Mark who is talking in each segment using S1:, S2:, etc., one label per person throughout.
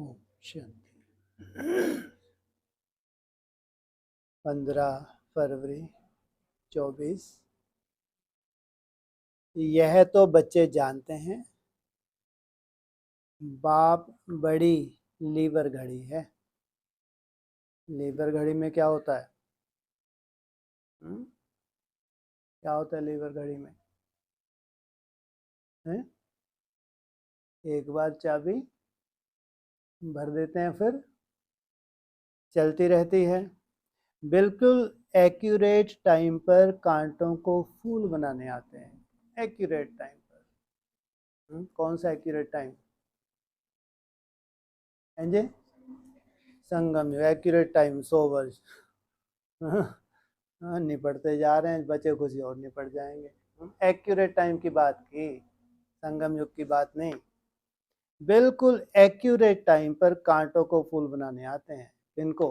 S1: ओम शांति। 15 फरवरी 24। यह तो बच्चे जानते हैं, बाप बड़ी लीवर घड़ी है। लीवर घड़ी में क्या होता है? क्या होता है लीवर घड़ी में? है? एक बार चाबी भर देते हैं, फिर चलती रहती है। बिल्कुल एक्यूरेट टाइम पर कांटों को फूल बनाने आते हैं। एक्यूरेट टाइम पर। कौन सा एक्यूरेट टाइम? जी, संगम एक्यूरेट टाइम 100 वर्ष। निपटते जा रहे हैं, बचे कुछ और निपट जाएंगे। एक्यूरेट टाइम की बात की, संगम युग की बात नहीं। बिल्कुल एक्यूरेट टाइम पर कांटों को फूल बनाने आते हैं। इनको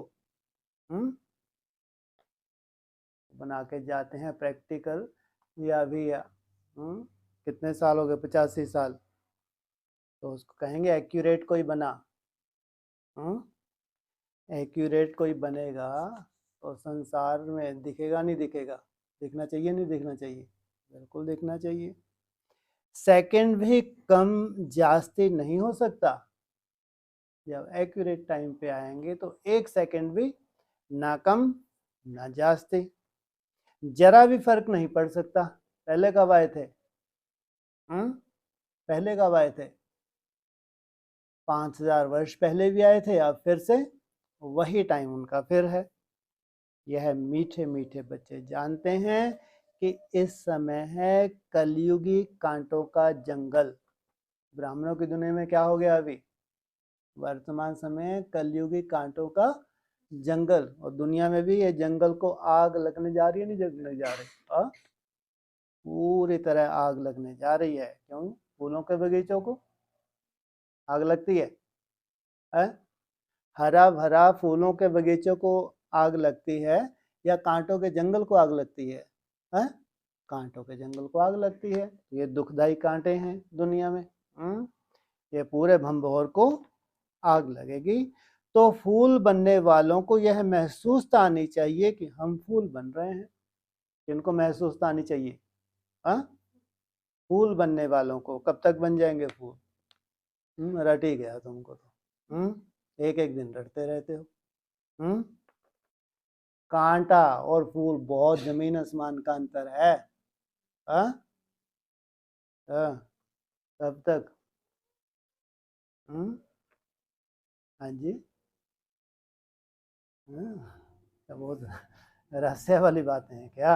S1: बना के जाते हैं प्रैक्टिकल। या भी कितने साल हो गए? 85 साल। तो उसको कहेंगे एक्यूरेट कोई बना। एक्यूरेट कोई बनेगा तो संसार में दिखेगा नहीं दिखेगा? दिखना चाहिए नहीं दिखना चाहिए? बिल्कुल दिखना चाहिए। सेकंड भी कम जास्ती नहीं हो सकता। जब एक्यूरेट टाइम पे आएंगे तो 1 सेकंड भी ना कम ना जास्ती। जरा भी फर्क नहीं पड़ सकता। पहले कब आए थे? पहले कब आए थे? 5000 वर्ष पहले भी आए थे, अब फिर से वही टाइम उनका फिर है। यह मीठे मीठे बच्चे जानते हैं कि इस समय है कलयुगी कांटों का जंगल। ब्राह्मणों की दुनिया में क्या हो गया? अभी वर्तमान समय कलयुगी कांटों का जंगल। और दुनिया में भी ये जंगल को आग लगने जा रही है, नहीं जगने जा रही? पूरी तरह आग लगने जा रही है। क्यों? फूलों के बगीचों को आग लगती है? हरा भरा फूलों के बगीचों को आग लगती है या कांटों के जंगल को आग लगती है? कांटों के जंगल को आग लगती है। ये दुखदाई कांटे हैं दुनिया में। ये पूरे भंबोर को आग लगेगी। तो फूल बनने वालों को यह महसूस आनी चाहिए कि हम फूल बन रहे हैं। किनको महसूस आनी चाहिए? फूल बनने वालों को। कब तक बन जाएंगे फूल? रट ही गया तुमको तो। एक एक दिन रटते रहते हो। कांटा और फूल बहुत जमीन आसमान का अंतर है। कब तक? हाँ जी। तो बहुत रहस्य वाली बातें हैं क्या?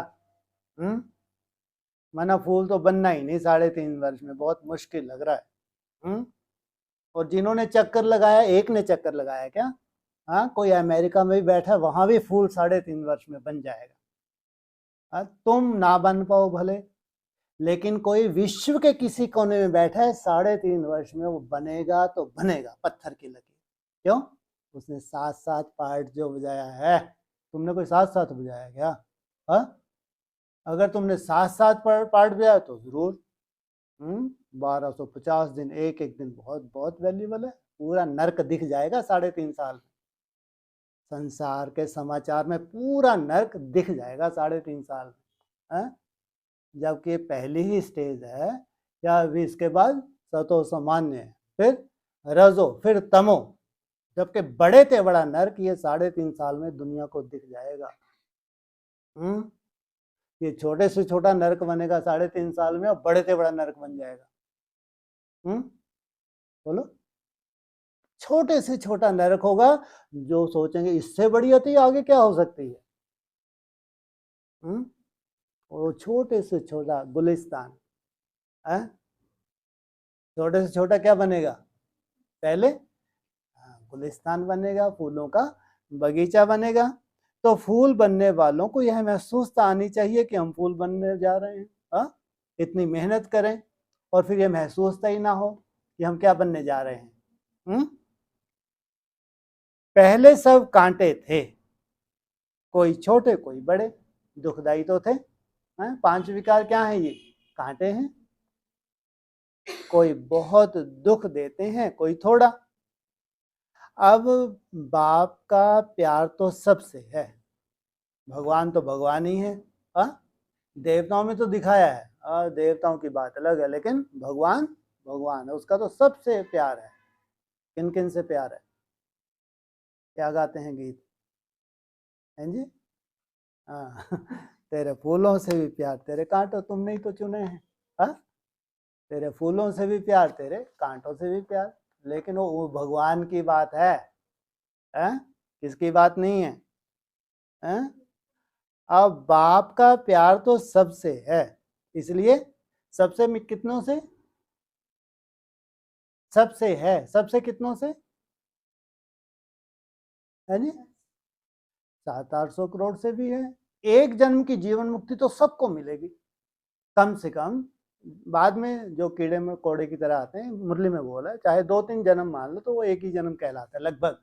S1: माना फूल तो बनना ही नहीं 3.5 वर्ष में, बहुत मुश्किल लग रहा है। और जिन्होंने चक्कर लगाया, एक ने चक्कर लगाया क्या? कोई अमेरिका में भी बैठा, वहां भी फूल 3.5 वर्ष में बन जाएगा। तुम ना बन पाओ भले, लेकिन कोई विश्व के किसी कोने में बैठा है, 3.5 वर्ष में वो बनेगा तो बनेगा, पत्थर की लकीर। क्यों? उसने 7-7 पार्ट जो बजाया है। तुमने कोई 7-7 बजाया क्या? अगर तुमने 7-7 पार्ट बजाया तो जरूर 1250 दिन, एक एक दिन बहुत बहुत वैल्यूबल है। पूरा नर्क दिख जाएगा 3.5 साल में। संसार के समाचार में पूरा नर्क दिख जाएगा 3.5 साल में। जबकि पहली ही स्टेज है, या अभी इसके बाद सतो सामान्य, फिर रजो, फिर तमो। जबकि बड़े ते बड़ा नर्क ये 3.5 साल में दुनिया को दिख जाएगा। ये छोटे से छोटा नर्क बनेगा 3.5 साल में, और बड़े से बड़ा नर्क बन जाएगा। बोलो, छोटे से छोटा नरक होगा। जो सोचेंगे इससे बड़ी अति आगे क्या हो सकती है? वो छोटे से छोटा गुलिस्तान। छोटे से छोटा क्या बनेगा? पहले गुलिस्तान बनेगा, फूलों का बगीचा बनेगा। तो फूल बनने वालों को यह महसूस आनी चाहिए कि हम फूल बनने जा रहे हैं। इतनी मेहनत करें और फिर यह महसूस ही ना हो कि हम क्या बनने जा रहे हैं। पहले सब कांटे थे, कोई छोटे कोई बड़े, दुखदाई तो थे। 5 विकार क्या है? ये कांटे हैं। कोई बहुत दुख देते हैं, कोई थोड़ा। अब बाप का प्यार तो सबसे है, भगवान तो भगवान ही है। देवताओं में तो दिखाया है, देवताओं की बात अलग है, लेकिन भगवान भगवान है, उसका तो सबसे प्यार है। किन किन से प्यार है? क्या गाते हैं गीत, हैं जी? हाँ तेरे फूलों से भी प्यार, तेरे कांटों तुमने ही तो चुने हैं। हाँ, तेरे फूलों से भी प्यार, तेरे कांटों से भी प्यार। लेकिन वो भगवान की बात है, किसकी बात नहीं है, है? अब बाप का प्यार तो सबसे है, इसलिए सबसे कितनों से? सबसे है, सबसे कितनों से है जी? 700-800 करोड़ से भी है। एक जन्म की जीवन मुक्ति तो सबको मिलेगी कम से कम। बाद में जो कीड़े में कोड़े की तरह आते हैं, मुरली में बोला है, चाहे 2-3 जन्म मान लो तो वो एक ही जन्म कहलाता है लगभग।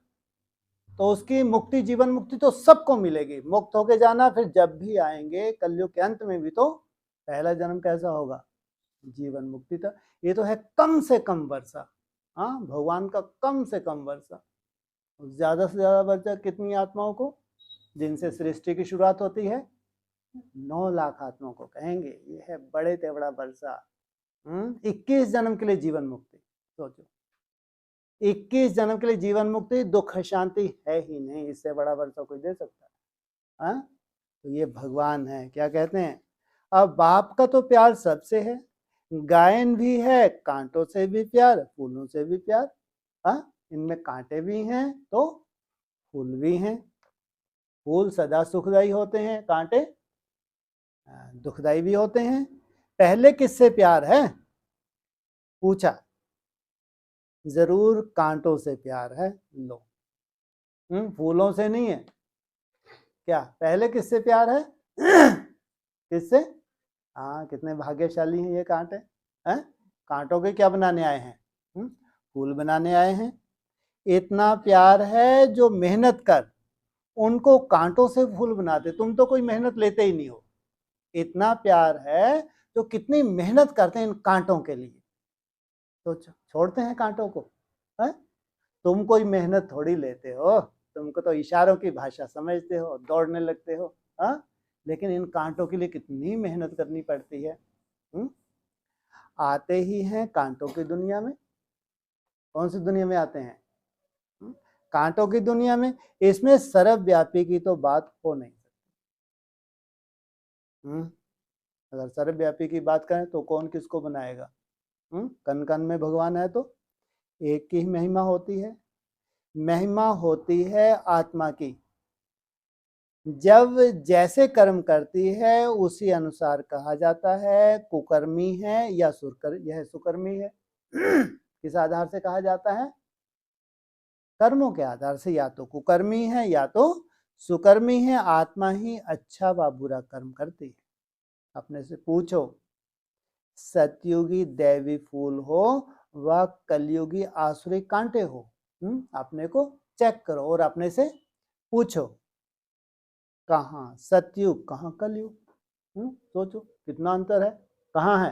S1: तो उसकी मुक्ति, जीवन मुक्ति तो सबको मिलेगी, मुक्त होके जाना। फिर जब भी आएंगे कलयुग के अंत में भी तो पहला जन्म कैसा होगा? जीवन मुक्ति था। ये तो है कम से कम वर्षा, हाँ, भगवान का कम से कम वर्षा। ज्यादा से ज्यादा वर्षा कितनी आत्माओं को, जिनसे सृष्टि की शुरुआत होती है? 9 लाख आत्माओं को कहेंगे ये है बड़े तेवड़ा वर्षा। 21 जन्म के लिए जीवन मुक्ति, सोचो 21 जन्म के लिए जीवन मुक्ति, दुख शांति है ही नहीं, इससे बड़ा वर्षा कोई दे सकता है? तो ये भगवान है, क्या कहते हैं? अब बाप का तो प्यार सबसे है, गायन भी है, कांटों से भी प्यार, फूलों से भी प्यार। इनमें कांटे भी हैं तो फूल भी हैं। फूल सदा सुखदायी होते हैं, कांटे दुखदायी भी होते हैं। पहले किससे प्यार है पूछा? जरूर कांटों से प्यार है। लो, फूलों से नहीं है। क्या पहले किससे प्यार है? किससे? हाँ, कितने भाग्यशाली हैं ये कांटे, हैं? कांटों के क्या बनाने आए हैं? फूल बनाने आए हैं। इतना प्यार है जो मेहनत कर उनको कांटों से फूल बनाते, तुम तो कोई मेहनत लेते ही नहीं हो। इतना प्यार है जो कितनी मेहनत करते हैं इन कांटों के लिए, तो छोड़ते हैं कांटों को, है? तुम कोई मेहनत थोड़ी लेते हो, तुमको तो इशारों की भाषा समझते हो, दौड़ने लगते हो। लेकिन इन कांटों के लिए कितनी मेहनत करनी पड़ती है। आते ही हैं कांटों की दुनिया में। कौन सी दुनिया में आते हैं? कांटों की दुनिया में। इसमें सर्वव्यापी की तो बात हो नहीं सकती। अगर सर्वव्यापी की बात करें तो कौन किसको बनाएगा? कन कन में भगवान है तो एक की ही महिमा होती है। महिमा होती है आत्मा की, जब जैसे कर्म करती है उसी अनुसार कहा जाता है कुकर्मी है या यह सुकर्मी है। किस आधार से कहा जाता है? कर्मों के आधार से, या तो कुकर्मी है या तो सुकर्मी है। आत्मा ही अच्छा व बुरा कर्म करती है। अपने से पूछो, सतयुगी दैवी फूल हो व कलयुगी आसुरी कांटे हो, अपने को चेक करो और अपने से पूछो, कहाँ सतयुग कहाँ कलयुग? सोचो कितना अंतर है। कहाँ है?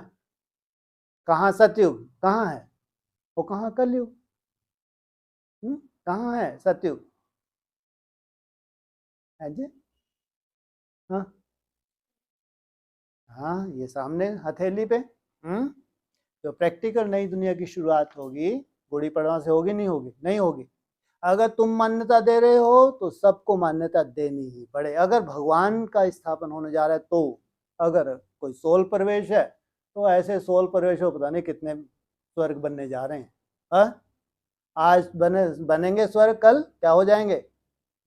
S1: कहाँ सतयुग, कहाँ है वो, कहाँ कलयुग? कहाँ है सतयुग? है जी? हाँ हाँ, ये सामने हथेली पे। जो प्रैक्टिकल नई दुनिया की शुरुआत होगी, बूढ़ी पड़वा से होगी नहीं होगी? नहीं होगी। अगर तुम मान्यता दे रहे हो तो सबको मान्यता देनी ही पड़े। अगर भगवान का स्थापन होने जा रहा है तो, अगर कोई सोल प्रवेश है तो ऐसे सोल प्रवेश हो पता नहीं कितने स्वर्ग बनने जा रहे हैं। आज बनेंगे स्वर्ग, कल क्या हो जाएंगे?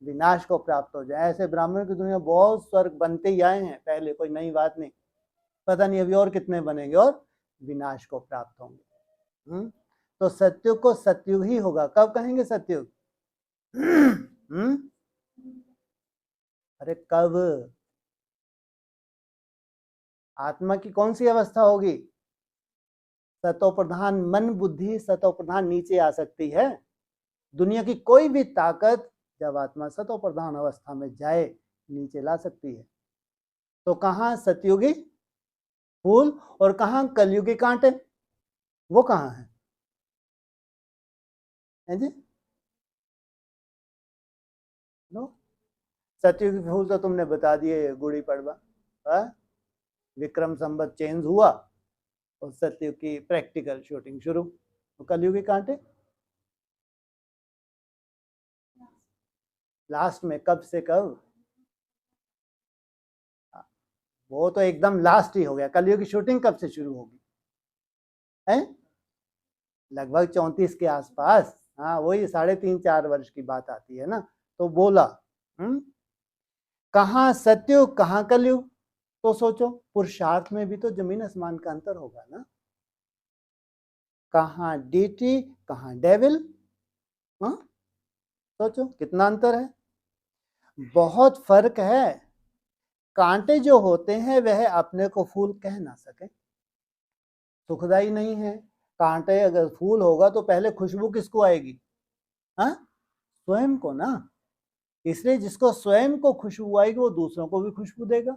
S1: विनाश को प्राप्त हो जाए। ऐसे ब्राह्मण की दुनिया बहुत स्वर्ग बनते ही आए हैं पहले, कोई नई बात नहीं। पता नहीं अभी और कितने बनेंगे और विनाश को प्राप्त होंगे। तो सत्युग को सत्युग ही होगा। कब कहेंगे सत्युग? अरे कब? आत्मा की कौन सी अवस्था होगी? सतो प्रधान मन बुद्धि सतो प्रधान नीचे आ सकती है। दुनिया की कोई भी ताकत जब आत्मा सतो प्रधान अवस्था में जाए नीचे ला सकती है। तो कहाँ सतयुगी फूल और कहाँ कलयुगी कांटे? वो कहाँ है जी? नो, सतयुग के फूल तो तुमने बता दिए, गुड़ी पड़वा, विक्रम संवत चेंज हुआ और सतयुग की प्रैक्टिकल शूटिंग शुरू। तो कलयुग के कांटे लास्ट में, कब से कब, वो तो एकदम लास्ट ही हो गया। कलयुग की शूटिंग कब से शुरू होगी है? लगभग 34 के आसपास। हाँ, वही 3.5-4 वर्ष की बात आती है ना। तो बोला कहाँ सतयुग कहाँ कलयुग, तो सोचो पुरुषार्थ में भी तो जमीन आसमान का अंतर होगा ना। कहाँ डीटी कहाँ डेविल, हाँ सोचो कितना अंतर है, बहुत फर्क है। कांटे जो होते हैं वह अपने को फूल कह ना सके, सुखदाई नहीं है। कांटे अगर फूल होगा तो पहले खुशबू किसको आएगी, हाँ स्वयं को ना। इसलिए जिसको स्वयं को खुशबू आएगी वो दूसरों को भी खुशबू देगा।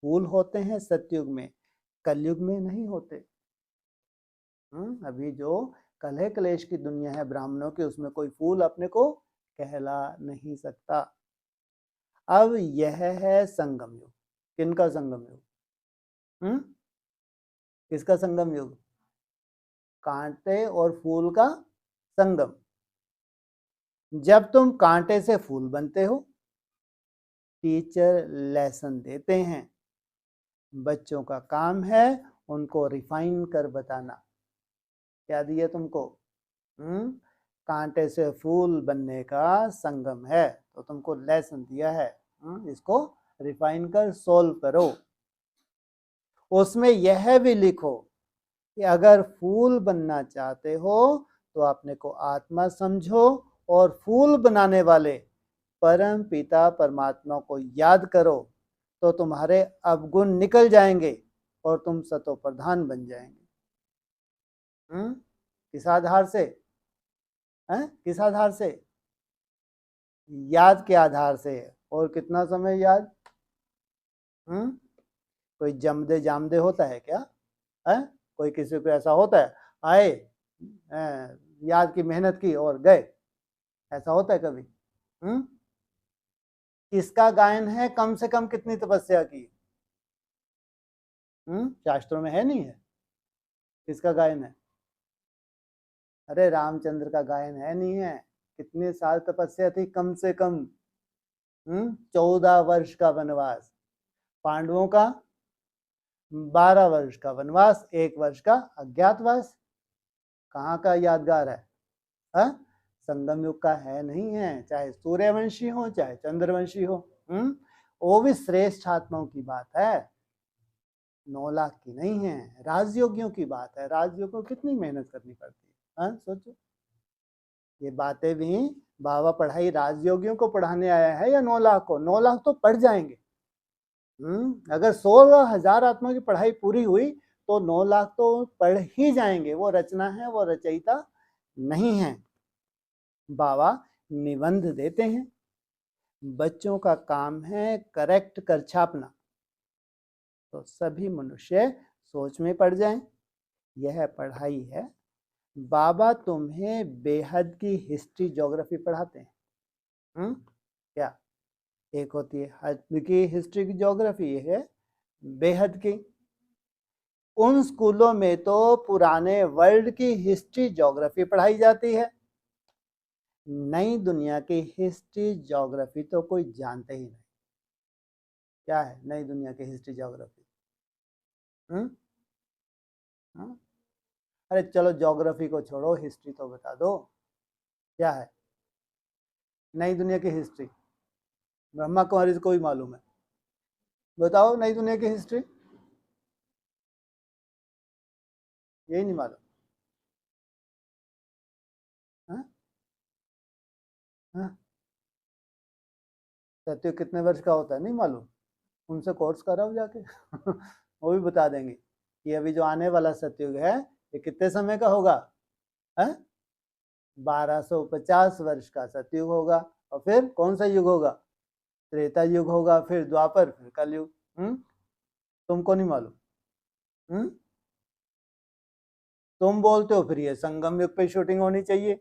S1: फूल होते हैं सतयुग में, कलयुग में नहीं होते। अभी जो कलह क्लेश की दुनिया है ब्राह्मणों की, उसमें कोई फूल अपने को कहला नहीं सकता। अब यह है संगम युग। किनका संगम युग, किसका संगम युग, कांटे और फूल का संगम। जब तुम कांटे से फूल बनते हो, टीचर लेसन देते हैं, बच्चों का काम है उनको रिफाइन कर बताना। क्या दिया तुमको, कांटे से फूल बनने का संगम है, तो तुमको लेसन दिया है, इसको रिफाइन कर सोल्व करो। उसमें यह भी लिखो कि अगर फूल बनना चाहते हो तो अपने को आत्मा समझो और फूल बनाने वाले परम पिता परमात्मा को याद करो, तो तुम्हारे अवगुण निकल जाएंगे और तुम सतो प्रधान बन जाएंगे। किस आधार से, किस आधार से, याद के आधार से। और कितना समय याद, कोई जमदे जामदे होता है क्या, कोई किसी को ऐसा होता है आए याद की मेहनत की और गए, ऐसा होता है कभी? किसका गायन है कम से कम कितनी तपस्या की, शास्त्रों में है नहीं है, किसका गायन है? अरे रामचंद्र का गायन है नहीं है, कितने साल तपस्या थी कम से कम, 14 वर्ष का वनवास, पांडवों का 12 वर्ष का वनवास, 1 वर्ष का अज्ञातवास। कहाँ का यादगार है, संगम युग का है नहीं है, चाहे सूर्यवंशी हो चाहे चंद्रवंशी हो। वो भी श्रेष्ठ आत्माओं की बात है, 9 लाख की नहीं है, राजयोगियों की बात है। राजयोगियों को कितनी मेहनत करनी पड़ती है, सोचो। ये बातें भी बाबा पढ़ाई राजयोगियों को पढ़ाने आया है या 9 लाख को? 9 लाख तो पढ़ जाएंगे। अगर 16,000 आत्मा की पढ़ाई पूरी हुई तो 9 लाख तो पढ़ ही जाएंगे। वो रचना है, वो रचयिता नहीं है। बाबा निबंध देते हैं, बच्चों का काम है करेक्ट कर छापना, तो सभी मनुष्य सोच में पड़ जाएं। यह पढ़ाई है। बाबा तुम्हें बेहद की हिस्ट्री ज्योग्राफी पढ़ाते हैं, क्या? एक होती है हद की हिस्ट्री की ज्योग्राफी, ये है बेहद की। उन स्कूलों में तो पुराने वर्ल्ड की हिस्ट्री ज्योग्राफी पढ़ाई जाती है, नई दुनिया की हिस्ट्री ज्योग्राफी तो कोई जानते ही नहीं। क्या है नई दुनिया की हिस्ट्री ज्योग्राफी? अरे चलो ज्योग्राफी को छोड़ो, हिस्ट्री तो बता दो, क्या है नई दुनिया की हिस्ट्री? ब्रह्मा कुमारी को भी मालूम है, बताओ नई दुनिया की हिस्ट्री, यही नहीं मालूम? सत्य कितने वर्ष का होता है नहीं मालूम? उनसे कोर्स कराओ जाके वो भी बता देंगे कि अभी जो आने वाला सतयुग है ये कितने समय का होगा, 1250 वर्ष का सतयुग होगा। और फिर कौन सा युग होगा? त्रेता युग होगा, फिर द्वापर, फिर कलयुग। तुमको नहीं मालूम? तुम बोलते हो फिर ये संगम युग पे शूटिंग होनी चाहिए,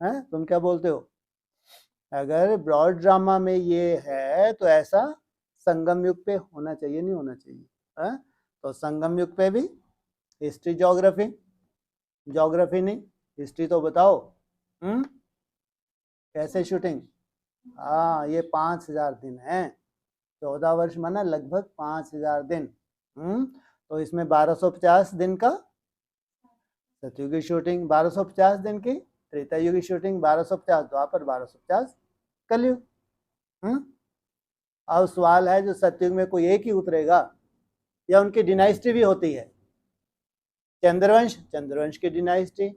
S1: तुम क्या बोलते हो? अगर ब्रॉड ड्रामा में ये है तो ऐसा संगम युग पे होना चाहिए, नहीं होना चाहिए? तो संगम युग पे भी हिस्ट्री ज्योग्राफी, ज्योग्राफी नहीं हिस्ट्री तो बताओ। कैसे शूटिंग? हाँ, ये 5,000 दिन है, 14 वर्ष माना लगभग 5,000 दिन। तो इसमें 1250 दिन का सतयुगी शूटिंग, 1250 दिन की त्रेता युगी शूटिंग, 1250 द्वापर, 1250 कलयुग। अब सवाल है जो सतयुग में कोई एक ही उतरेगा या उनकी डिनाइस्टी भी होती है? चंद्रवंश, चंद्रवंश की डिनाइस्टी,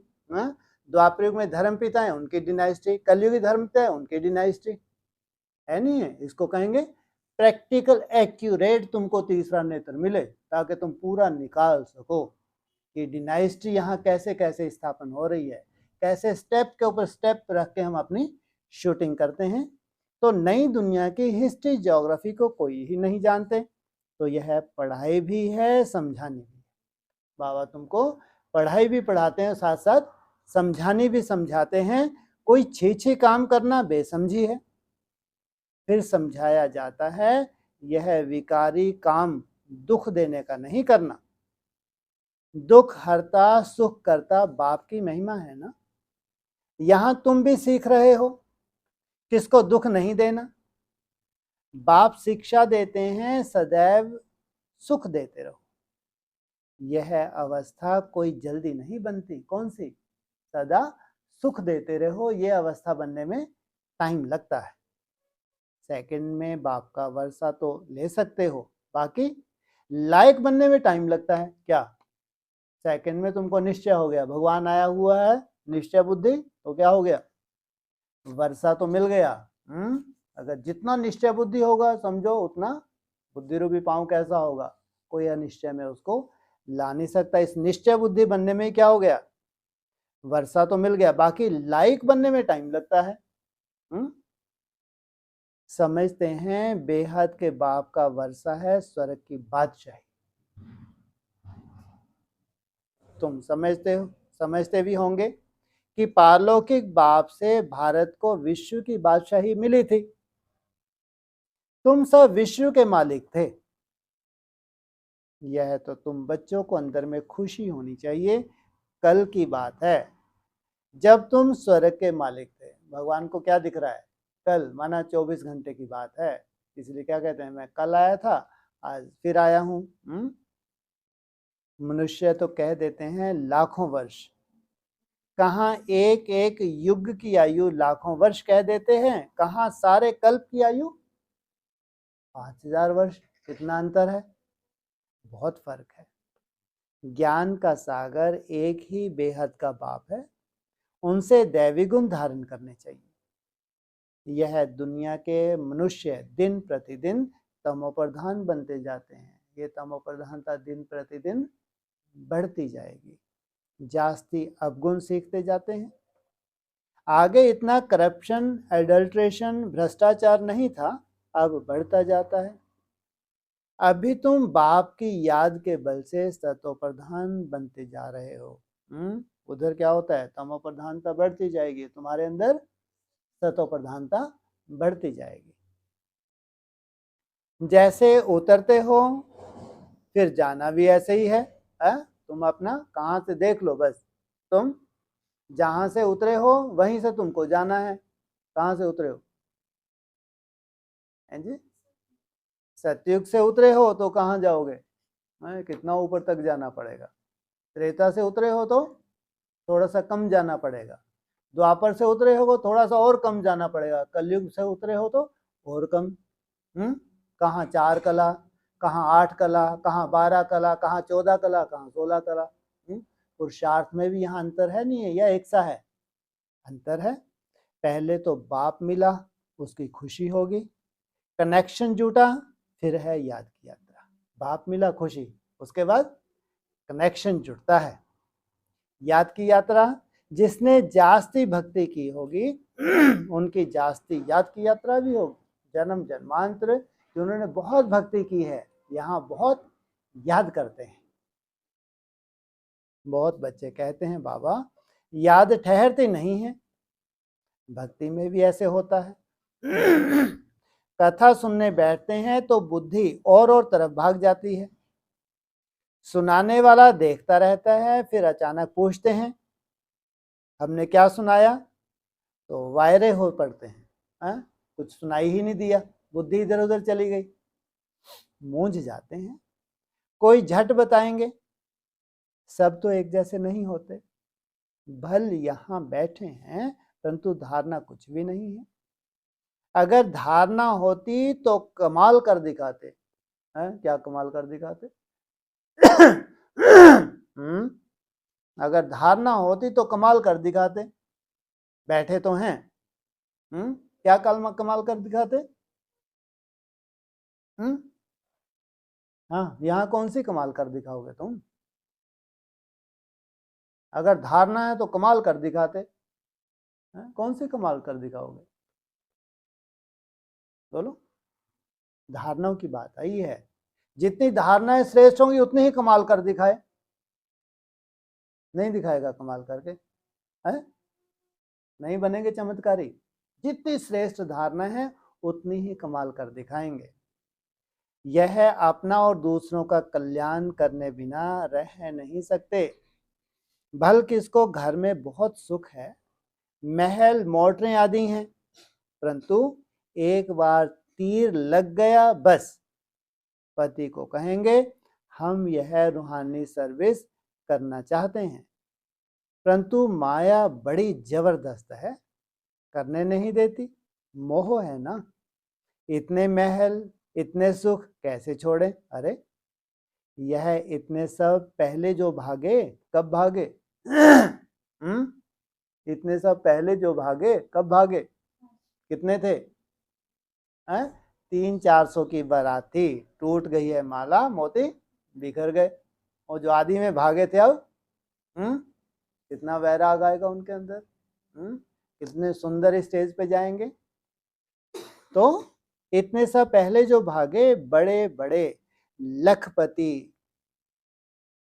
S1: द्वापर युग में धर्म पिता है उनकी डिनाइस्टी, कलयुगी धर्म पिता है उनकी डिनाइस्टी है, नहीं है? इसको कहेंगे प्रैक्टिकल एक्यूरेट तुमको तीसरा नेत्र मिले ताकि तुम पूरा निकाल सको कि डिनाइस्टी यहाँ कैसे कैसे स्थापन हो रही है, कैसे स्टेप के ऊपर स्टेप रख के हम अपनी शूटिंग करते हैं। तो नई दुनिया की हिस्ट्री ज्योग्राफी को कोई ही नहीं जानते, तो यह पढ़ाई भी है, समझानी भी है। बाबा तुमको पढ़ाई भी पढ़ाते हैं, साथ साथ समझानी भी समझाते हैं। कोई छे काम करना बेसमझी है, फिर समझाया जाता है यह विकारी काम दुख देने का नहीं करना। दुख हरता सुख करता बाप की महिमा है ना। यहां तुम भी सीख रहे हो किसको दुख नहीं देना। बाप शिक्षा देते हैं सदैव सुख देते रहो। यह अवस्था कोई जल्दी नहीं बनती। कौन सी? सदा सुख देते रहो, यह अवस्था बनने में टाइम लगता है। सेकंड में बाप का वर्षा तो ले सकते हो, बाकी लायक बनने में टाइम लगता है। क्या सेकंड में तुमको निश्चय हो गया, भगवान आया हुआ है, निश्चय बुद्धि, तो क्या हो गया? वर्षा तो मिल गया। अगर जितना निश्चय बुद्धि होगा समझो उतना बुद्धि रूपी पांव कैसा होगा, कोई अनिश्चय में उसको ला नहीं सकता। इस निश्चय बुद्धि बनने में क्या हो गया? वर्षा तो मिल गया, बाकी लायक बनने में टाइम लगता है। समझते हैं बेहद के बाप का वर्षा है स्वर्ग की बादशाही। तुम समझते हो, समझते भी होंगे कि पारलौकिक बाप से भारत को विश्व की बादशाही मिली थी। तुम सब विश्व के मालिक थे। यह तो तुम बच्चों को अंदर में खुशी होनी चाहिए। कल की बात है जब तुम स्वर्ग के मालिक थे। भगवान को क्या दिख रहा है? कल माना 24 घंटे की बात है, इसलिए क्या कहते हैं, मैं कल आया था आज फिर आया हूं। मनुष्य तो कह देते हैं लाखों वर्ष, कहाँ एक एक युग की आयु लाखों वर्ष कह देते हैं, कहाँ सारे कल्प की आयु 5,000 वर्ष। कितना अंतर है, बहुत फर्क है। ज्ञान का सागर एक ही बेहद का बाप है, उनसे दैवी गुण धारण करने चाहिए। यह दुनिया के मनुष्य दिन प्रतिदिन तमोप्रधान बनते जाते हैं। ये तमोप्रधानता दिन प्रतिदिन बढ़ती जाएगी, जास्ती अवगुण सीखते जाते हैं। आगे इतना करप्शन, एडल्ट्रेशन, भ्रष्टाचार नहीं था, अब बढ़ता जाता है। अभी तुम बाप की याद के बल से सतोप्रधान बनते जा रहे हो। उधर क्या होता है? तमो प्रधानता बढ़ती जाएगी, तुम्हारे अंदर सतो प्रधानता बढ़ती जाएगी। जैसे उतरते हो फिर जाना भी ऐसे ही है। तुम अपना कहाँ से देख लो, बस तुम जहां से उतरे हो वहीं से तुमको जाना है। कहाँ से उतरे हो? जी, सतयुग से उतरे हो तो कहाँ जाओगे? कितना ऊपर तक जाना पड़ेगा। त्रेता से उतरे हो तो थोड़ा सा कम जाना पड़ेगा। द्वापर से उतरे हो तो थोड़ा सा और कम जाना पड़ेगा। कलयुग से उतरे हो तो और कम। कहाँ 4 कला, कहाँ 8 कला, कहाँ 12 कला, कहाँ 14 कला, कहाँ 16 कला। पुरुषार्थ में भी यहाँ अंतर है, नहीं है, या एक सा है? अंतर है। पहले तो बाप मिला, उसकी खुशी होगी, कनेक्शन जुटा, फिर है याद की यात्रा। बाप मिला खुशी, उसके बाद कनेक्शन जुड़ता है, याद की यात्रा। जिसने जास्ती भक्ति की होगी उनकी जास्ती याद की यात्रा भी होगी। जन्म जन्मांतर कि उन्होंने बहुत भक्ति की है, यहाँ बहुत याद करते हैं। बहुत बच्चे कहते हैं बाबा याद ठहरती नहीं है। भक्ति में भी ऐसे होता है, कथा सुनने बैठते हैं तो बुद्धि और तरफ भाग जाती है। सुनाने वाला देखता रहता है, फिर अचानक पूछते हैं हमने क्या सुनाया, तो वायरे हो पड़ते हैं। कुछ सुनाई ही नहीं दिया, बुद्धि इधर उधर चली गई, मूंझ जाते हैं। कोई झट बताएंगे, सब तो एक जैसे नहीं होते। भल यहाँ बैठे हैं परंतु धारणा कुछ भी नहीं है। अगर धारणा होती तो कमाल कर दिखाते। क्या कमाल कर दिखाते? अगर धारणा होती तो कमाल कर दिखाते। बैठे तो हैं, क्या कमाल कर दिखाते? हाँ, यहाँ कौन सी कमाल कर दिखाओगे तुम? अगर धारणा है तो कमाल कर दिखाते। कौन सी कमाल कर दिखाओगे? बोलो। धारणाओं की बात आई है, जितनी धारणाएं श्रेष्ठ होंगी उतनी ही कमाल कर दिखाए। नहीं दिखाएगा कमाल करके, है? नहीं बनेंगे चमत्कारी। जितनी श्रेष्ठ धारणा है उतनी ही कमाल कर दिखाएंगे। यह अपना और दूसरों का कल्याण करने बिना रह नहीं सकते। भल किसको घर में बहुत सुख है, महल मोटरें आदि हैं, परंतु एक बार तीर लग गया बस पति को कहेंगे हम यह रूहानी सर्विस करना चाहते हैं, परंतु माया बड़ी जबरदस्त है, करने नहीं देती। मोह है ना। इतने महल इतने सुख कैसे छोड़े? अरे यह इतने सब पहले जो भागे कब भागे? इतने सब पहले जो भागे कब भागे? कितने थे? 300-400 की बारात थी, टूट गई है माला, मोती बिखर गए। और जो आदि में भागे थे अब कितना वैराग आएगा उनके अंदर, कितने सुंदर स्टेज पे जाएंगे। तो इतने सब पहले जो भागे बड़े बड़े लखपति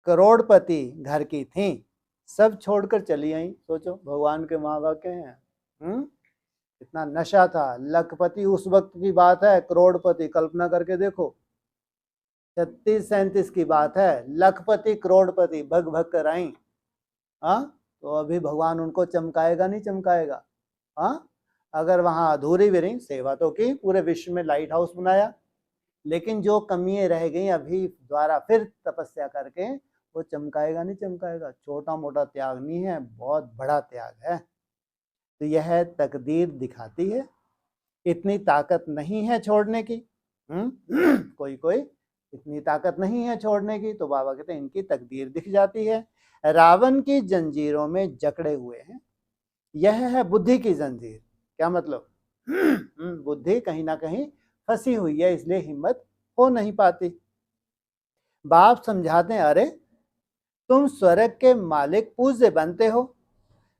S1: करोड़पति घर की थी, सब छोड़कर चली आई। सोचो भगवान के माँ बाप के हैं, इतना नशा था। लखपति उस वक्त की बात है, करोड़पति कल्पना करके देखो, 36-37 की बात है। लखपति करोड़पति भग भग कर आई। तो अभी भगवान उनको चमकाएगा नहीं चमकाएगा? अगर वहां अधूरी भी रही, सेवा तो की, पूरे विश्व में लाइट हाउस बनाया, लेकिन जो कमियां रह गई अभी द्वारा फिर तपस्या करके वो चमकाएगा नहीं चमकाएगा? छोटा मोटा त्याग नहीं है, बहुत बड़ा त्याग है। तो यह तकदीर दिखाती है, इतनी ताकत नहीं है छोड़ने की। कोई कोई इतनी ताकत नहीं है छोड़ने की, तो बाबा कहते हैं इनकी तकदीर दिख जाती है। रावण की जंजीरों में जकड़े हुए हैं, यह है बुद्धि की जंजीर। क्या मतलब? बुद्धि कहीं ना कहीं फंसी हुई है, इसलिए हिम्मत हो नहीं पाती। बाप समझाते हैं अरे तुम स्वर्ग के मालिक पूज्य बनते हो,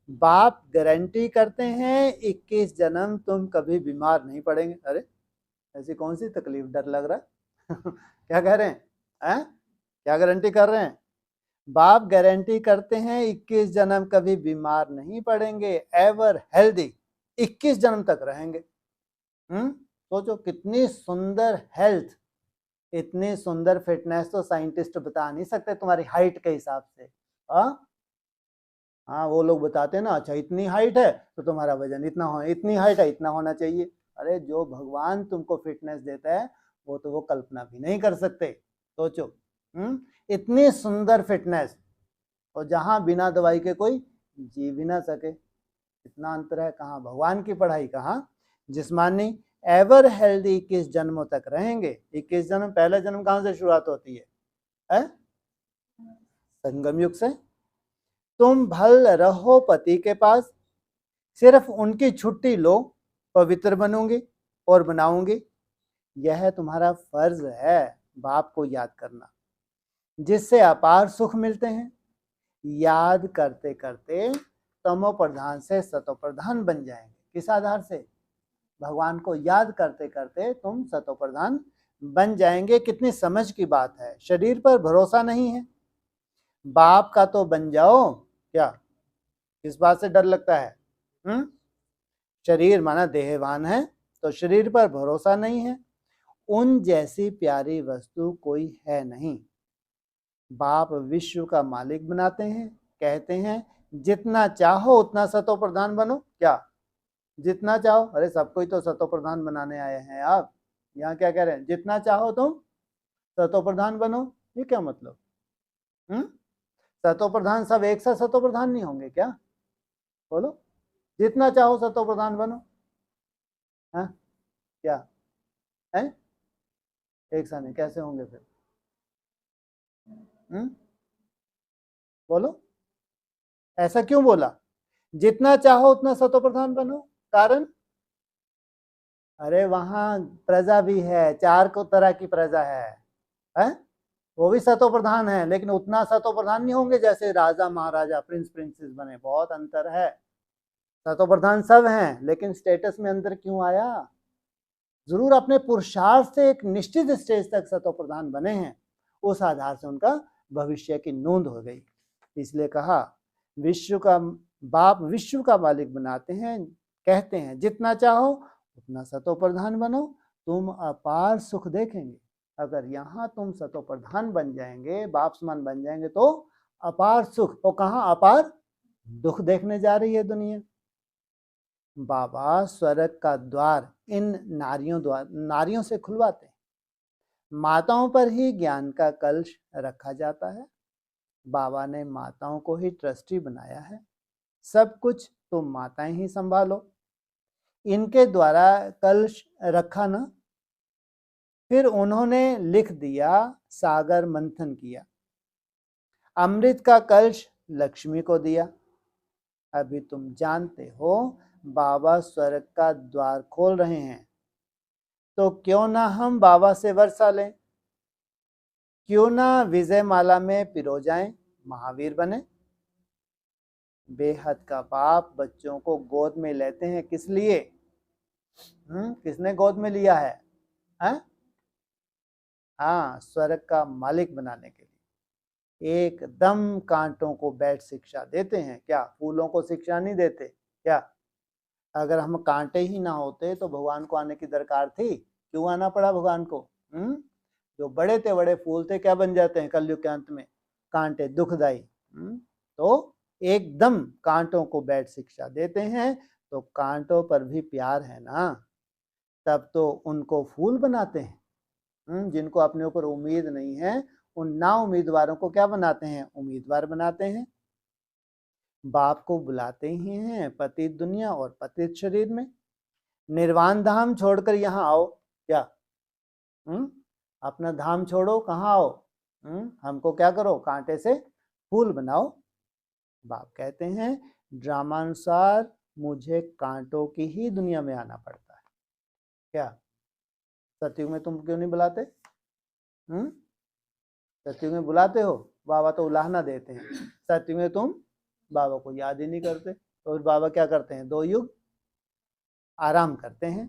S1: बाप गारंटी करते हैं 21 जन्म तुम कभी बीमार नहीं पड़ेंगे। अरे ऐसी कौन सी तकलीफ, डर लग रहा है? क्या कह रहे हैं? क्या गारंटी कर रहे हैं? बाप गारंटी करते हैं 21 जन्म कभी बीमार नहीं पड़ेंगे, एवर हेल्दी, 21 जन्म तक रहेंगे। सोचो कितनी सुंदर हेल्थ, इतनी सुंदर फिटनेस तो साइंटिस्ट बता नहीं सकते तुम्हारी हाइट के हिसाब से। हाँ वो लोग बताते हैं ना, अच्छा इतनी हाइट है तो तुम्हारा वजन इतना हो, इतनी हाइट है इतना होना चाहिए। अरे जो भगवान तुमको फिटनेस देता है वो तो वो कल्पना भी नहीं कर सकते। सोचो इतनी सुंदर फिटनेस, और जहां बिना दवाई के कोई जी भी ना सके, इतना अंतर है। कहाँ भगवान की पढ़ाई, कहाँ जिस्मानी। एवर हेल्दी 21 जन्मों तक रहेंगे। 21 जन्म, पहला जन्म कहाँ से शुरुआत होती है? संगम युग से। तुम भल रहो पति के पास, सिर्फ उनकी छुट्टी लो, पवित्र बनूंगी और बनाऊंगी। यह तुम्हारा फर्ज है बाप को याद करना, जिससे अपार सुख मिलते हैं। याद करते करते तमो प्रधान से सतो प्रधान बन जाएंगे। किस आधार से? भगवान को याद करते करते तुम सतो प्रधान बन जाएंगे। कितनी समझ की बात है। शरीर पर भरोसा नहीं है, बाप का तो बन जाओ। क्या किस बात से डर लगता है? शरीर माना देहवान है, तो शरीर पर भरोसा नहीं है। उन जैसी प्यारी वस्तु कोई है नहीं। बाप विश्व का मालिक बनाते हैं, कहते हैं जितना चाहो उतना सतो प्रधान बनो। क्या जितना चाहो? अरे सबको ही तो सतो प्रधान बनाने आए हैं आप। यहाँ क्या कह रहे हैं? जितना चाहो तुम सतो प्रधान बनो। ये क्या मतलब? सतो प्रधान सब एक साथ सतो प्रधान नहीं होंगे क्या? बोलो। जितना चाहो सतो प्रधान बनो। हाँ क्या है? एक साथ नहीं कैसे होंगे फिर? बोलो। ऐसा क्यों बोला? जितना चाहो उतना सतो प्रधान बनो। कारण? अरे वहां प्रजा भी है, चार को तरह की प्रजा है? वो भी सतो प्रधान है, लेकिन उतना सतो प्रधान नहीं होंगे जैसे राजा महाराजा प्रिंस प्रिंसेस बने। बहुत अंतर है। सतो प्रधान सब हैं, लेकिन स्टेटस में अंतर क्यों आया? जरूर अपने पुरुषार्थ से एक निश्चित स्टेज तक सतो प्रधान बने हैं, उस आधार से उनका भविष्य की नोंद हो गई। इसलिए कहा विश्व का बाप विश्व का मालिक बनाते हैं, कहते हैं जितना चाहो उतना सतो प्रधान बनो, तुम अपार सुख देखेंगे। अगर यहाँ तुम सतो प्रधान बन जाएंगे, बाप समान बन जाएंगे, तो अपार सुख। और कहाँ अपार दुख देखने जा रही है दुनिया। बाबा स्वर्ग का द्वार इन नारियों से खुलवाते हैं। माताओं पर ही ज्ञान का कलश रखा जाता है। बाबा ने माताओं को ही ट्रस्टी बनाया है। सब कुछ तुम माताएं ही संभालो। इनके द्वारा कलश रखा ना, फिर उन्होंने लिख दिया, सागर मंथन किया, अमृत का कलश लक्ष्मी को दिया। अभी तुम जानते हो बाबा स्वर्ग का द्वार खोल रहे हैं, तो क्यों ना हम बाबा से वर्षा लें? क्यों ना विजय माला में पिरो जाएं, महावीर बने? बेहद का बाप बच्चों को गोद में लेते हैं, किस लिए? किसने गोद में लिया है? हाँ, स्वर्ग का मालिक बनाने के लिए। एकदम कांटों को बैठ शिक्षा देते हैं। क्या फूलों को शिक्षा नहीं देते क्या? अगर हम कांटे ही ना होते तो भगवान को आने की दरकार थी? क्यों आना पड़ा भगवान को? जो बड़े थे बड़े फूल थे, क्या बन जाते हैं कलयुग के अंत में? कांटे, दुखदाई। तो एकदम कांटों को बैठ शिक्षा देते हैं। तो कांटों पर भी प्यार है ना, तब तो उनको फूल बनाते हैं। जिनको अपने ऊपर उम्मीद नहीं है, उन ना उम्मीदवारों को क्या बनाते हैं? उम्मीदवार बनाते हैं। बाप को बुलाते ही हैं पतित दुनिया और पतित शरीर में। निर्वाण धाम छोड़कर यहाँ आओ। क्या? अपना धाम छोड़ो, कहाँ आओ? हमको क्या करो? कांटे से फूल बनाओ। बाप कहते हैं ड्रामानुसार मुझे कांटों की ही दुनिया में आना पड़ता है। क्या सतयुग में तुम क्यों नहीं बुलाते? सतयुग में बुलाते हो, बाबा तो उलाहना देते हैं। सतयुग में तुम बाबा को याद ही नहीं करते, तो बाबा क्या करते हैं? 2 युग आराम करते हैं।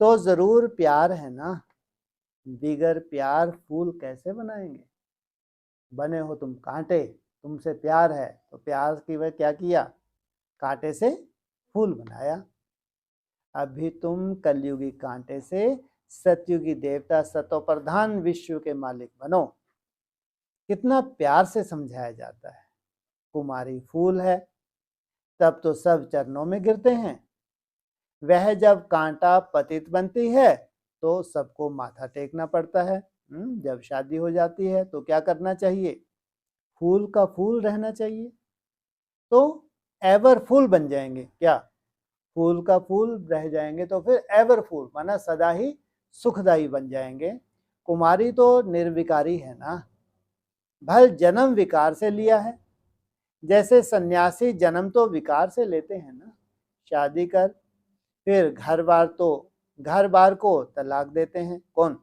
S1: तो जरूर प्यार है ना, बिगर प्यार फूल कैसे बनाएंगे? बने हो तुम कांटे, तुमसे प्यार है, तो प्यार की वजह क्या किया? कांटे से फूल बनाया। अभी तुम कलयुगी कांटे से सतयुगी देवता सतो प्रधान विश्व के मालिक बनो। कितना प्यार से समझाया जाता है। कुमारी फूल है, तब तो सब चरणों में गिरते हैं। वह जब कांटा पतित बनती है तो सबको माथा टेकना पड़ता है। जब शादी हो जाती है तो क्या करना चाहिए? फूल का फूल रहना चाहिए, तो एवर फूल बन जाएंगे। क्या फूल का फूल रह जाएंगे तो फिर एवर फूल माना सदा ही सुखदायी बन जाएंगे। कुमारी तो निर्विकारी है ना, भल जन्म विकार से लिया है। जैसे सन्यासी जन्म तो विकार से लेते हैं ना, शादी कर फिर घर बार को तलाक देते हैं। कौन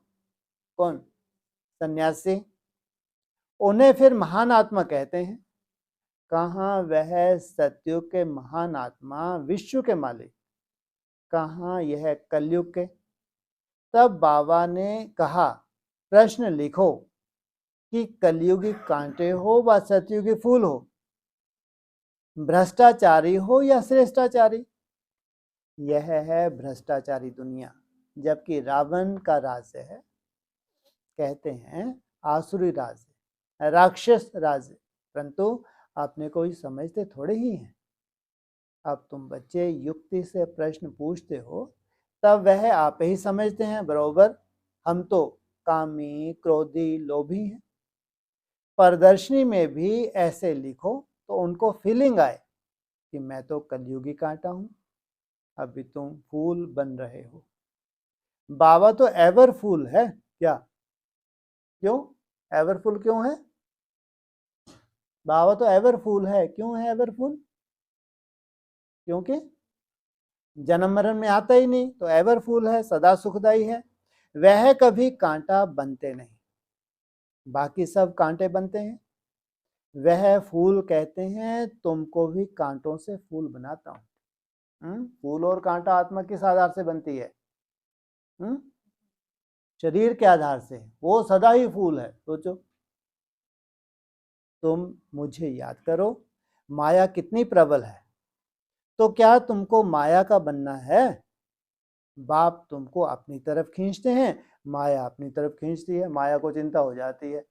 S1: कौन? सन्यासी। उन्हें फिर महान आत्मा कहते हैं। कहाँ वह सतयुग के महान आत्मा, विश्व के मालिक, कहाँ यह कलयुग के? तब बाबा ने कहा प्रश्न लिखो कि कलयुगी कांटे हो व सतयुगी फूल हो, भ्रष्टाचारी हो या श्रेष्ठाचारी, यह है भ्रष्टाचारी दुनिया, जबकि रावण का राज्य है, कहते हैं आसुरी राज्य, राक्षस राज्य, परंतु अपने को ही समझते थोड़े ही हैं। अब तुम बच्चे युक्ति से प्रश्न पूछते हो तब वह आप ही समझते हैं बरोबर, हम तो कामी, क्रोधी, लोभी हैं। प्रदर्शनी में भी ऐसे लिखो तो उनको फीलिंग आए कि मैं तो कलयुगी कांटा हूं, अभी तुम फूल बन रहे हो। बाबा तो एवर फूल है क्या? क्यों एवर फूल क्यों है? बाबा तो एवर फूल है, क्यों है एवर फूल? क्योंकि जन्म मरण में आता ही नहीं, तो एवर फूल है, सदा सुखदाई है। वह कभी कांटा बनते नहीं, बाकी सब कांटे बनते हैं। वह फूल कहते हैं तुमको भी कांटों से फूल बनाता हूं। फूल और कांटा आत्मा किस आधार से बनती है? शरीर के आधार से। वो सदा ही फूल है। सोचो, तुम मुझे याद करो, माया कितनी प्रबल है, तो क्या तुमको माया का बनना है? बाप तुमको अपनी तरफ खींचते हैं, माया अपनी तरफ खींचती है। माया को चिंता हो जाती है,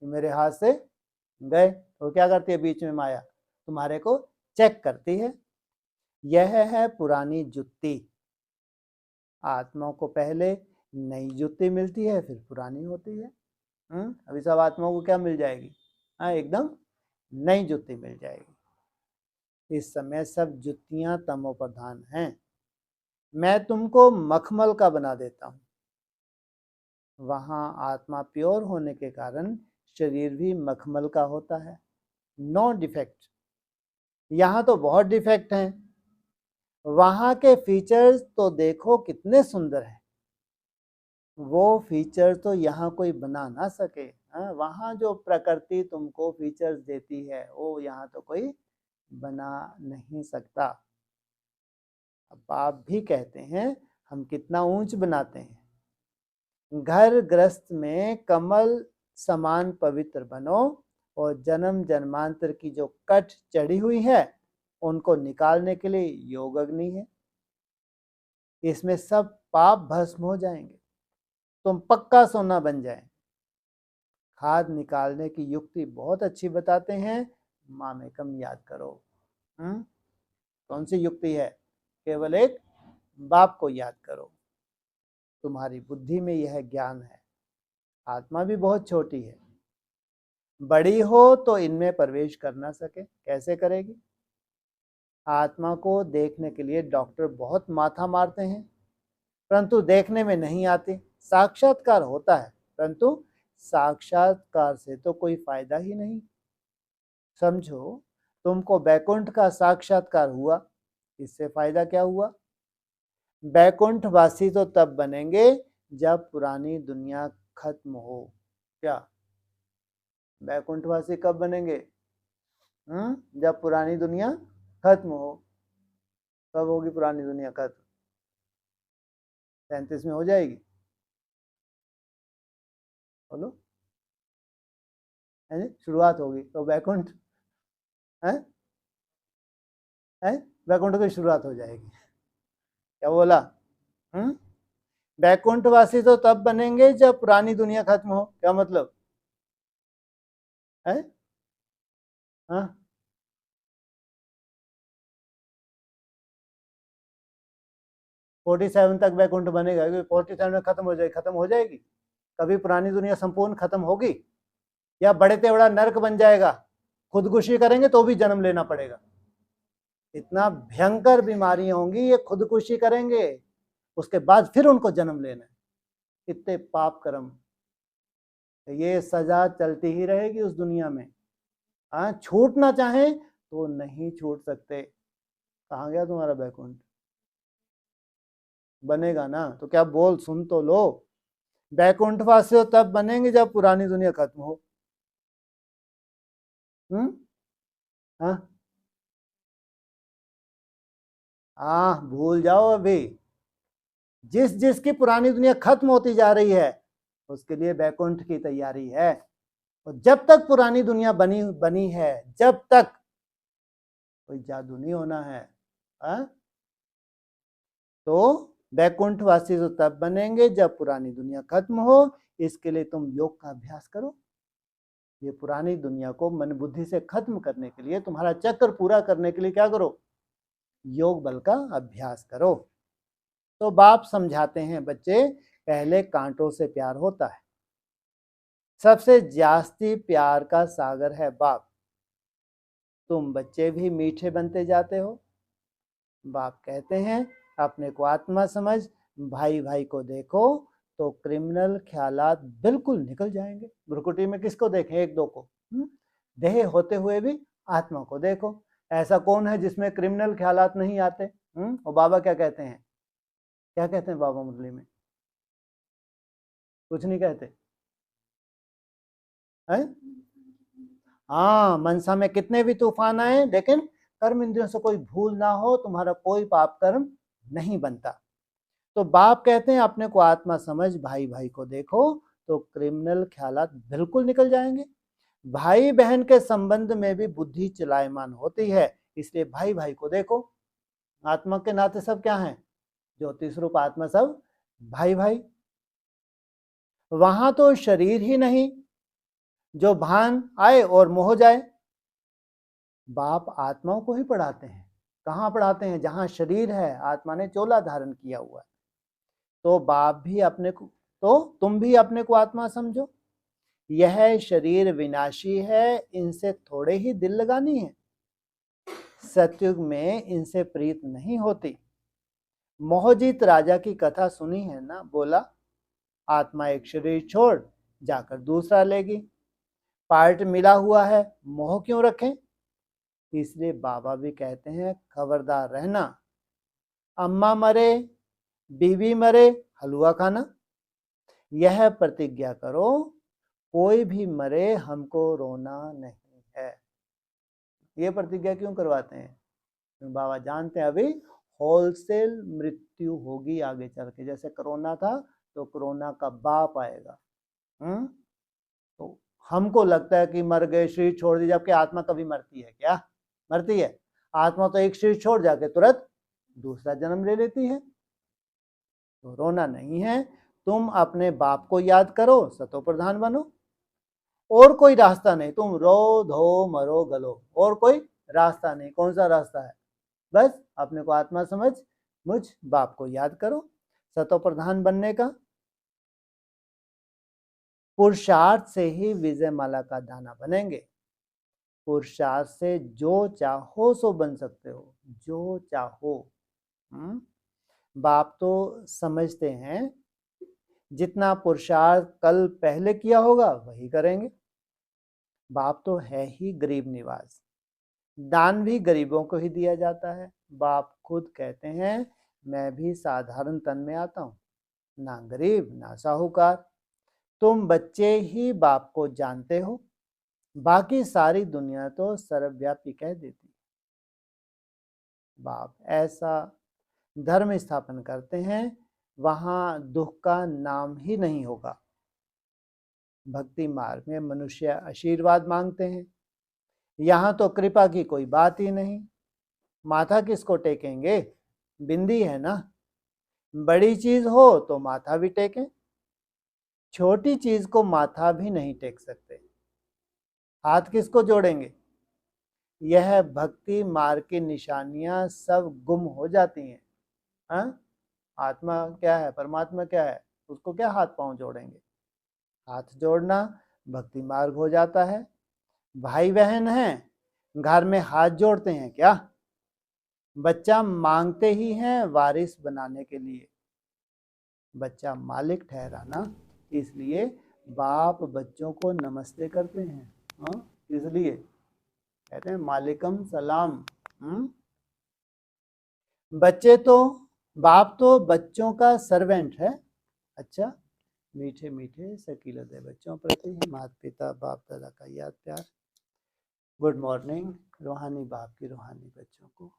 S1: मेरे हाथ से गए, तो क्या करती है बीच में माया? तुम्हारे को चेक करती है। यह है पुरानी जुत्ती। आत्मा को पहले नई जुत्ती मिलती है, फिर पुरानी होती है। अभी सब आत्माओं को क्या मिल जाएगी? एकदम नई जुत्ती मिल जाएगी। इस समय सब जुत्तियां तमो प्रधान हैं। मैं तुमको मखमल का बना देता हूं। वहां आत्मा प्योर होने के कारण शरीर भी मखमल का होता है, नो डिफेक्ट। यहाँ तो बहुत डिफेक्ट हैं। वहां के फीचर्स तो देखो कितने सुंदर हैं, वो फीचर तो यहाँ कोई बना ना सके। वहां जो प्रकृति तुमको फीचर्स देती है वो यहाँ तो कोई बना नहीं सकता। अब आप भी कहते हैं हम कितना ऊंच बनाते हैं। घर गृहस्थ में कमल समान पवित्र बनो, और जन्म जन्मांतर की जो कट चढ़ी हुई है उनको निकालने के लिए योग अग्नि है। इसमें सब पाप भस्म हो जाएंगे, तुम पक्का सोना बन जाए। खाद निकालने की युक्ति बहुत अच्छी बताते हैं, मामेकम याद करो। कौन सी युक्ति है? केवल एक बाप को याद करो। तुम्हारी बुद्धि में यह ज्ञान है। आत्मा भी बहुत छोटी है, बड़ी हो तो इनमें प्रवेश कर ना सके, कैसे करेगी? आत्मा को देखने के लिए डॉक्टर बहुत माथा मारते हैं, परंतु देखने में नहीं आती। साक्षात्कार होता है, परंतु साक्षात्कार से तो कोई फायदा ही नहीं। समझो, तुमको बैकुंठ का साक्षात्कार हुआ, इससे फायदा क्या हुआ? बैकुंठ वासी तो तब बनेंगे जब पुरानी दुनिया खत्म हो। क्या बैकुंठ वासी कब बनेंगे? जब पुरानी दुनिया खत्म हो। कब होगी पुरानी दुनिया खत्म? 37 में हो जाएगी, बोलो। है शुरुआत होगी तो बैकुंठ है, बैकुंठ की शुरुआत हो जाएगी। क्या बोला? बैकुंठवासी तो तब बनेंगे जब पुरानी दुनिया खत्म हो। क्या मतलब है? हाँ, 47 तक बैकुंठ बनेगा, क्योंकि 47 में खत्म हो जाएगी। कभी पुरानी दुनिया संपूर्ण खत्म होगी, या बड़े तेवड़ा नर्क बन जाएगा, खुदकुशी करेंगे तो भी जन्म लेना पड़ेगा। इतना भयंकर बीमारियां होंगी, ये खुदकुशी करेंगे उसके बाद फिर उनको जन्म लेना है। इतने पाप कर्म, ये सजा चलती ही रहेगी उस दुनिया में। छूटना चाहें तो नहीं छूट सकते। कहाँ गया तुम्हारा बैकुंठ? बनेगा ना, तो क्या बोल, सुन तो लो। बैकुंठ वासी तब बनेंगे जब पुरानी दुनिया खत्म हो। हाँ, भूल जाओ अभी। जिस जिसकी पुरानी दुनिया खत्म होती जा रही है उसके लिए बैकुंठ की तैयारी है। और जब तक पुरानी दुनिया बनी बनी है, जब तक कोई जादू नहीं होना है। तो वैकुंठवासी तो तब बनेंगे जब पुरानी दुनिया खत्म हो। इसके लिए तुम योग का अभ्यास करो। ये पुरानी दुनिया को मन बुद्धि से खत्म करने के लिए, तुम्हारा चक्र पूरा करने के लिए क्या करो? योग बल का अभ्यास करो। तो बाप समझाते हैं, बच्चे पहले कांटों से प्यार होता है, सबसे जास्ती प्यार का सागर है बाप। तुम बच्चे भी मीठे बनते जाते हो। बाप कहते हैं अपने को आत्मा समझ, भाई भाई को देखो तो क्रिमिनल ख्यालात बिल्कुल निकल जाएंगे। भ्रुकुटी में किसको देखें? एक दो को। देह होते हुए भी आत्मा को देखो। ऐसा कौन है जिसमें क्रिमिनल ख्यालात नहीं आते? और बाबा क्या कहते हैं? क्या कहते हैं बाबा मुरली में? कुछ नहीं कहते हैं? हाँ, मनसा में कितने भी तूफान आए, लेकिन कर्म इंद्रियों से कोई भूल ना हो, तुम्हारा कोई पाप कर्म नहीं बनता। तो बाप कहते हैं अपने को आत्मा समझ, भाई भाई को देखो तो क्रिमिनल ख्यालात बिल्कुल निकल जाएंगे। भाई बहन के संबंध में भी बुद्धि चलायमान होती है, इसलिए भाई भाई को देखो। आत्मा के नाते सब क्या है? ज्योतिष रूप आत्मा सब भाई भाई। वहां तो शरीर ही नहीं, जो भान आए और मोह जाए। बाप आत्माओं को ही पढ़ाते हैं। कहाँ पढ़ाते हैं? जहां शरीर है, आत्मा ने चोला धारण किया हुआ है। तो बाप भी अपने को, तो तुम भी अपने को आत्मा समझो। यह शरीर विनाशी है, इनसे थोड़े ही दिल लगानी है। सतयुग में इनसे प्रीत नहीं होती। मोहजीत राजा की कथा सुनी है ना? बोला आत्मा एक शरीर छोड़ जाकर दूसरा लेगी। पार्ट मिला हुआ है, मोह क्यों रखें? इसलिए बाबा भी कहते हैं खबरदार रहना। अम्मा मरे, बीवी मरे, हलवा खाना। यह प्रतिज्ञा करो, कोई भी मरे हमको रोना नहीं है। ये प्रतिज्ञा क्यों करवाते हैं? तो बाबा जानते हैं अभी होलसेल मृत्यु होगी आगे चल के। जैसे कोरोना था तो कोरोना का बाप आएगा। तो हमको लगता है कि मर गए, शरीर छोड़ दी, जबकि आत्मा कभी मरती है क्या? मरती है? आत्मा तो एक शरीर छोड़ जाके तुरंत दूसरा जन्म ले लेती है। तो रोना नहीं है। तुम अपने बाप को याद करो, सतो प्रधान बनो। और कोई रास्ता नहीं। तुम रो धो मरो गलो, और कोई रास्ता नहीं। कौन सा रास्ता है? बस अपने को आत्मा समझ, मुझ बाप को याद करो, सतो प्रधान बनने का। पुरुषार्थ से ही विजय माला का दाना बनेंगे। पुरुषार्थ से जो चाहो सो बन सकते हो, जो चाहो। बाप तो समझते हैं जितना पुरुषार्थ कल पहले किया होगा वही करेंगे। बाप तो है ही गरीब निवास। दान भी गरीबों को ही दिया जाता है। बाप खुद कहते हैं मैं भी साधारण तन में आता हूँ, ना गरीब ना साहूकार। तुम बच्चे ही बाप को जानते हो, बाकी सारी दुनिया तो सर्वव्यापी कह देती। बाप ऐसा धर्म स्थापन करते हैं वहां दुख का नाम ही नहीं होगा। भक्ति मार्ग में मनुष्य आशीर्वाद मांगते हैं, यहाँ तो कृपा की कोई बात ही नहीं। माथा किसको टेकेंगे? बिंदी है ना। बड़ी चीज हो तो माथा भी टेकें, छोटी चीज को माथा भी नहीं टेक सकते। हाथ किसको जोड़ेंगे? यह भक्ति मार्ग की निशानियां सब गुम हो जाती हैं। हाँ? आत्मा क्या है, परमात्मा क्या है, उसको क्या हाथ पांव जोड़ेंगे? हाथ जोड़ना भक्ति मार्ग हो जाता है। भाई बहन हैं, घर में हाथ जोड़ते हैं क्या? बच्चा मांगते ही हैं वारिस बनाने के लिए, बच्चा मालिक ठहराना। इसलिए बाप बच्चों को नमस्ते करते हैं। इसलिए कहते हैं मालिकम सलाम। बच्चे तो, बाप तो बच्चों का सर्वेंट है। अच्छा, मीठे मीठे शकील हृदय बच्चों प्रति माता पिता बाप दादा का याद प्यार। गुड मॉर्निंग रूहानी बाप की रूहानी बच्चों को।